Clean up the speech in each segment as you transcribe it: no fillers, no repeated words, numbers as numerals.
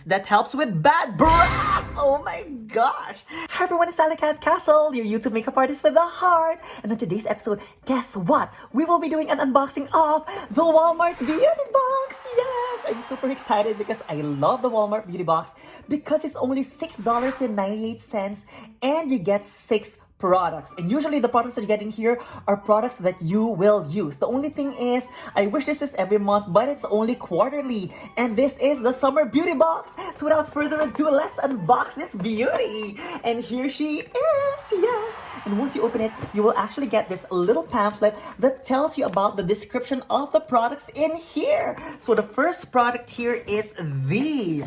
that helps with bad breath. Oh my gosh. Hi everyone, it's Cat Castle, your YouTube makeup artist with a heart. And on today's episode, guess what? We will be doing an unboxing of the Walmart Beauty Box. Yes, I'm super excited because I love the Walmart Beauty Box because it's only $6.98 and you get 6 products. And usually the products that you get in here are products that you will use. The only thing is, I wish this is every month, but it's only quarterly. And this is the Summer Beauty Box. So without further ado, let's unbox this beauty. And here she is, yes. And once you open it, you will actually get this little pamphlet that tells you about the description of the products in here. So the first product here is the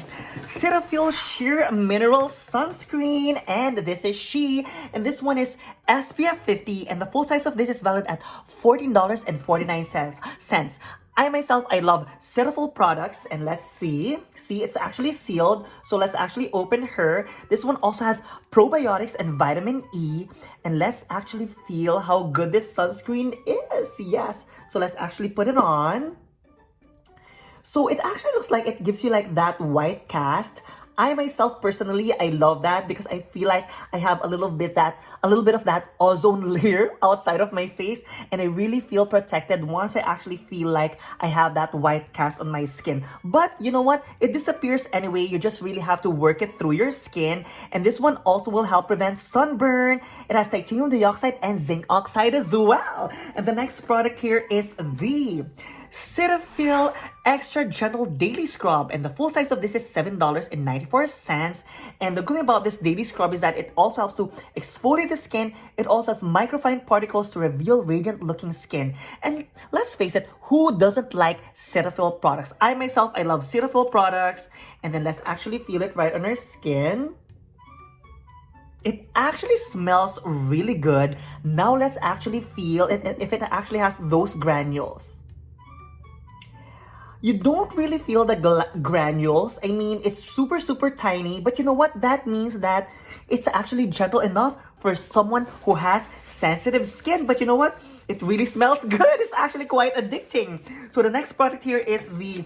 Cetaphil Sheer Mineral Sunscreen. And this is she. And this one is SPF 50, and the full size of this is valued at $14.49. I myself, I love Cetaphil products, and let's see. See, it's actually sealed, so let's actually open her. This one also has probiotics and vitamin E, and let's actually feel how good this sunscreen is. Yes, so let's actually put it on. So it actually looks like it gives you like that white cast. I myself personally, I love that because I feel like I have a little bit of that ozone layer outside of my face, and I really feel protected once I actually feel like I have that white cast on my skin. But you know what? It disappears anyway. You just really have to work it through your skin. And this one also will help prevent sunburn. It has titanium dioxide and zinc oxide as well. And the next product here is the Cetaphil Extra Gentle Daily Scrub, and the full size of this is $7.94. And the good thing about this daily scrub is that it also helps to exfoliate the skin. It also has microfine particles to reveal radiant looking skin. And let's face it, who doesn't like Cetaphil products? I myself, I love Cetaphil products. And then let's actually feel it right on our skin. It actually smells really good. Now let's actually feel it, if it actually has those granules. You don't really feel the granules. I mean, it's super tiny, but you know what? That means that it's actually gentle enough for someone who has sensitive skin. But you know what? It really smells good. It's actually quite addicting. So the next product here is the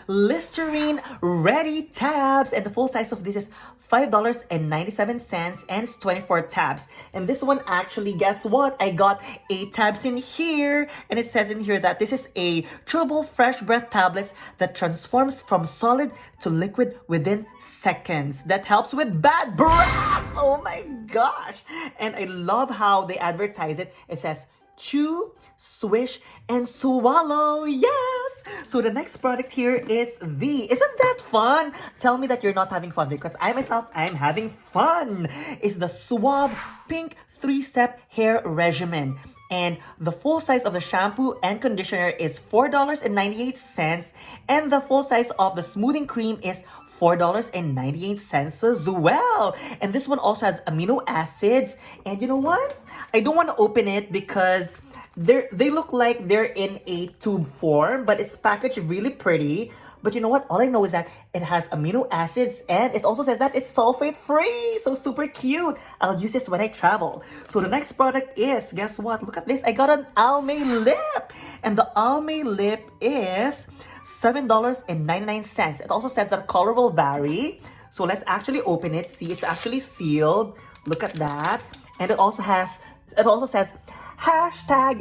Listerine Ready Tabs, and the full size of this is $5.97 and it's 24 tabs. And this one actually, guess what? I got 8 tabs in here, and it says in here that this is a chewable fresh breath tablets that transforms from solid to liquid within seconds. That helps with bad breath. Oh my gosh. And I love how they advertise it. It says chew, swish, and swallow. Yes! So the next product here is the... Isn't that fun? Tell me that you're not having fun, because I myself, I'm having fun. It's the Suave Pink 3-Step Hair Regimen. And the full size of the shampoo and conditioner is $4.98. And the full size of the smoothing cream is $4.98 as well. And this one also has amino acids. And you know what? I don't want to open it because they look like they're in a tube form, but it's packaged really pretty. But you know what? All I know is that it has amino acids, and it also says that it's sulfate free. So super cute. I'll use this when I travel. So the next product is, guess what? Look at this. I got an Almay lip. And the Almay lip is $7.99. It also says that color will vary. So let's actually open it. See, it's actually sealed. Look at that. And it also says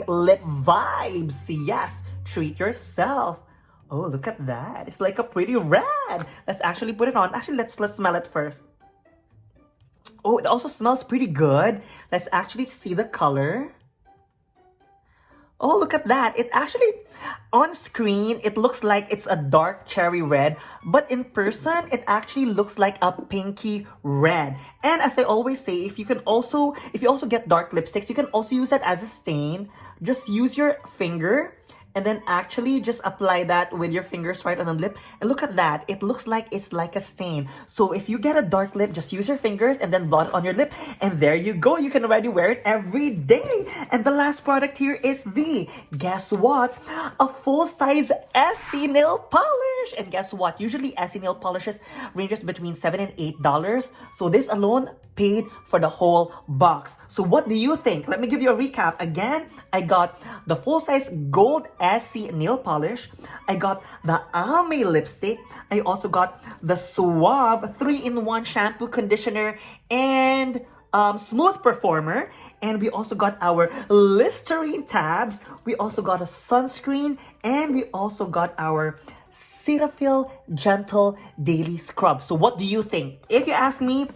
#LipVibes. Yes, treat yourself. Oh, look at that. It's like a pretty red. Let's actually put it on. Actually, let's smell it first. Oh, it also smells pretty good. Let's actually see the color. Oh, look at that. It actually, on screen, it looks like it's a dark cherry red. But in person, it actually looks like a pinky red. And as I always say, if you also get dark lipsticks, you can also use that as a stain. Just use your finger and then actually just apply that with your fingers right on the lip. And look at that. It looks like it's like a stain. So if you get a dark lip, just use your fingers and then blot it on your lip. And there you go. You can already wear it every day. And the last product here is the, guess what? A full-size Essie nail polish. polish. And guess what? Usually Essie nail polishes ranges between $7 and $8. So this alone paid for the whole box. So what do you think? Let me give you a recap. Again, I got the full-size gold Essie nail polish. I got the Almay lipstick. I also got the Suave 3-in-1 shampoo, conditioner, and smooth performer. And we also got our Listerine tabs. We also got a sunscreen. And we also got our Cetaphil Gentle Daily Scrub. So what do you think? If you ask me,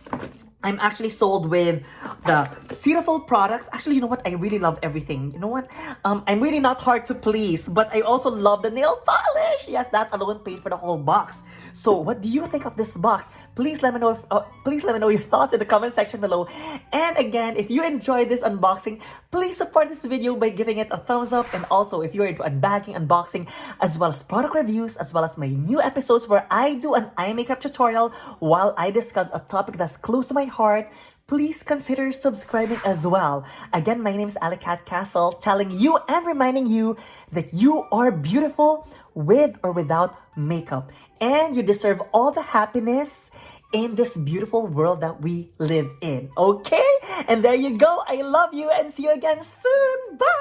I'm actually sold with the Cetaphil products. Actually, you know what? I really love everything. You know what? I'm really not hard to please, but I also love the nail polish. Yes, that alone paid for the whole box. So, what do you think of this box? Please let me know. Please let me know your thoughts in the comment section below. And again, if you enjoyed this unboxing, please support this video by giving it a thumbs up. And also, if you're into unbagging, unboxing, as well as product reviews, as well as my new episodes where I do an eye makeup tutorial while I discuss a topic that's close to my heart, please consider subscribing as well. Again, my name is Alicat Castle, telling you and reminding you that you are beautiful with or without makeup. And you deserve all the happiness in this beautiful world that we live in. Okay? And there you go. I love you and see you again soon. Bye!